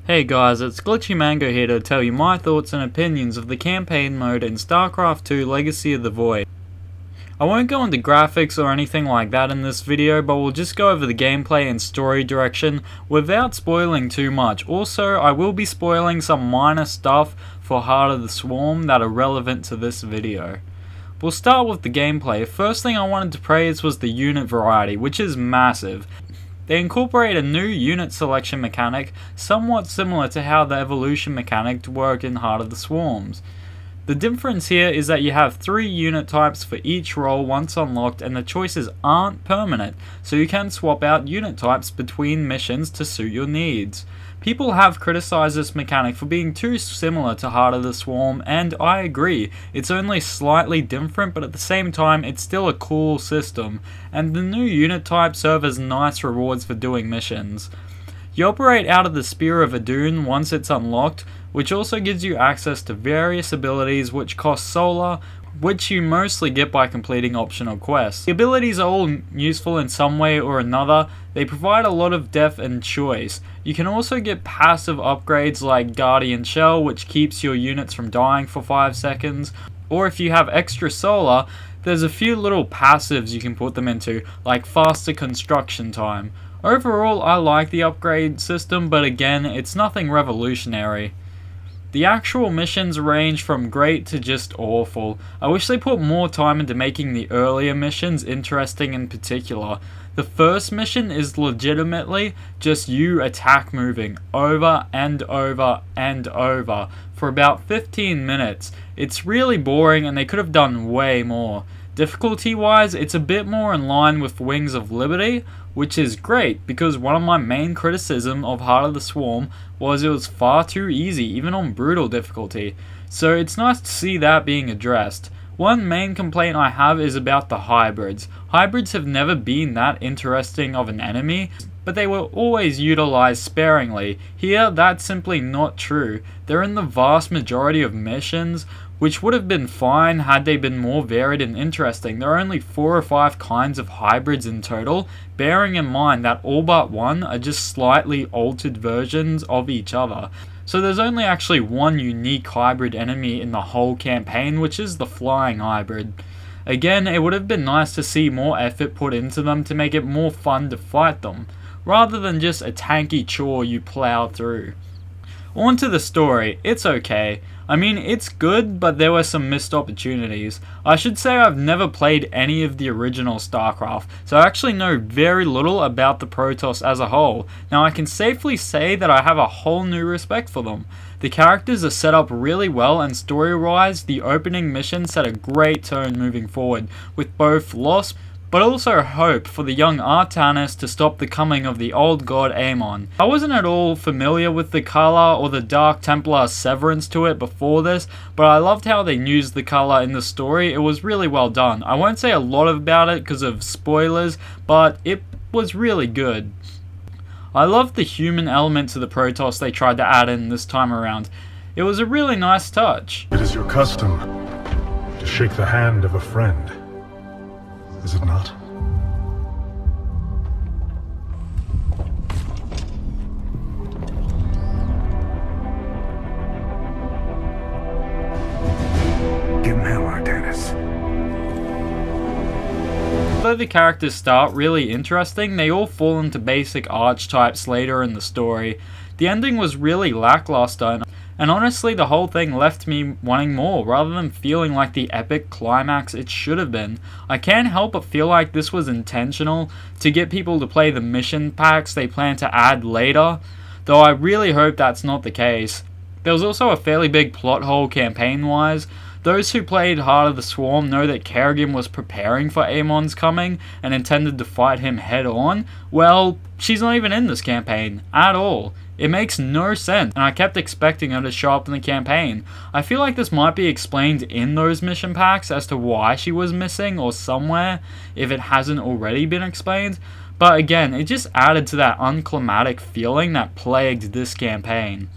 Hey guys, it's Glitchy Mango here to tell you my thoughts and opinions of the campaign mode in StarCraft 2 Legacy of the Void. I won't go into graphics or anything like that in this video, but we'll just go over the gameplay and story direction without spoiling too much. Also, I will be spoiling some minor stuff for Heart of the Swarm that are relevant to this video. We'll start with the gameplay. First thing I wanted to praise was the unit variety, which is massive. They incorporate a new unit selection mechanic, somewhat similar to how the evolution mechanic worked in Heart of the Swarms. The difference here is that you have 3 unit types for each role once unlocked, and the choices aren't permanent, so you can swap out unit types between missions to suit your needs. People have criticized this mechanic for being too similar to Heart of the Swarm, and I agree. It's only slightly different, but at the same time it's still a cool system, and the new unit types serve as nice rewards for doing missions. You operate out of the Spear of Adun once it's unlocked, which also gives you access to various abilities which cost solar, which you mostly get by completing optional quests. The abilities are all useful in some way or another. They provide a lot of depth and choice. You can also get passive upgrades like Guardian Shell, which keeps your units from dying for 5 seconds, or if you have extra solar, there's a few little passives you can put them into, like faster construction time. Overall, I like the upgrade system, but again, it's nothing revolutionary. The actual missions range from great to just awful. I wish they put more time into making the earlier missions interesting in particular. The first mission is legitimately just you attack moving over and over and over for about 15 minutes. It's really boring and they could have done way more. Difficulty wise, it's a bit more in line with Wings of Liberty, which is great because one of my main criticism of Heart of the Swarm was it was far too easy, even on brutal difficulty, so it's nice to see that being addressed. One main complaint I have is about the hybrids. Hybrids have never been that interesting of an enemy, but they were always utilized sparingly. Here, that's simply not true. They're in the vast majority of missions, which would have been fine had they been more varied and interesting. There are only 4 or 5 kinds of hybrids in total, bearing in mind that all but one are just slightly altered versions of each other. So there's only actually one unique hybrid enemy in the whole campaign, which is the flying hybrid. Again, it would have been nice to see more effort put into them to make it more fun to fight them, rather than just a tanky chore you plow through. On to the story, it's okay. I mean, it's good, but there were some missed opportunities. I should say I've never played any of the original StarCraft, so I actually know very little about the Protoss as a whole. Now I can safely say that I have a whole new respect for them. The characters are set up really well, and story-wise, the opening mission set a great tone moving forward, with both loss but also hope for the young Artanis to stop the coming of the old god Amon. I wasn't at all familiar with the color or the Dark Templar severance to it before this, but I loved how they used the color in the story. It was really well done. I won't say a lot about it because of spoilers, but it was really good. I loved the human element to the Protoss they tried to add in this time around. It was a really nice touch. It is your custom to shake the hand of a friend, is it not? Give him hell, Artanis. Although the characters start really interesting, they all fall into basic archetypes later in the story. The ending was really lackluster, and honestly the whole thing left me wanting more, rather than feeling like the epic climax it should have been. I can't help but feel like this was intentional to get people to play the mission packs they plan to add later, though I really hope that's not the case. There was also a fairly big plot hole campaign-wise. Those who played Heart of the Swarm know that Kerrigan was preparing for Amon's coming and intended to fight him head on. Well, she's not even in this campaign at all. It makes no sense, and I kept expecting her to show up in the campaign. I feel like this might be explained in those mission packs as to why she was missing or somewhere, if it hasn't already been explained. But again, it just added to that unclimatic feeling that plagued this campaign.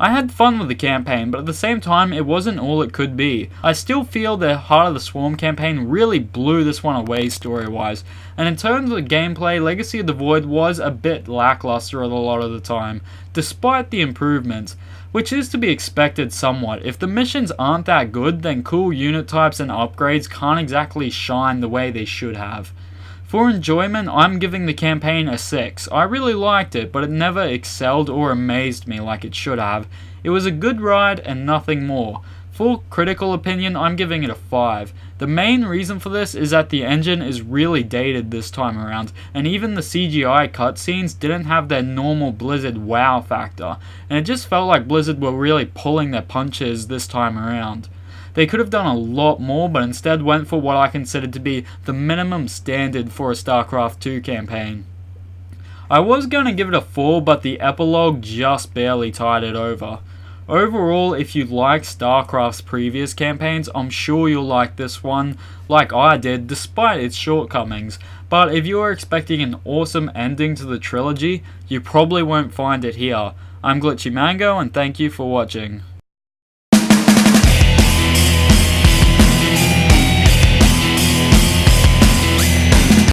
I had fun with the campaign, but at the same time, it wasn't all it could be. I still feel the Heart of the Swarm campaign really blew this one away story-wise, and in terms of gameplay, Legacy of the Void was a bit lackluster a lot of the time, despite the improvements, which is to be expected somewhat. If the missions aren't that good, then cool unit types and upgrades can't exactly shine the way they should have. For enjoyment, I'm giving the campaign a 6. I really liked it, but it never excelled or amazed me like it should have. It was a good ride and nothing more. For critical opinion, I'm giving it a 5. The main reason for this is that the engine is really dated this time around, and even the CGI cutscenes didn't have their normal Blizzard wow factor, and it just felt like Blizzard were really pulling their punches this time around. They could have done a lot more, but instead went for what I considered to be the minimum standard for a StarCraft 2 campaign. I was going to give it a 4, but the epilogue just barely tied it over. Overall, if you like StarCraft's previous campaigns, I'm sure you'll like this one, like I did, despite its shortcomings. But if you are expecting an awesome ending to the trilogy, you probably won't find it here. I'm Glitchy Mango, and thank you for watching.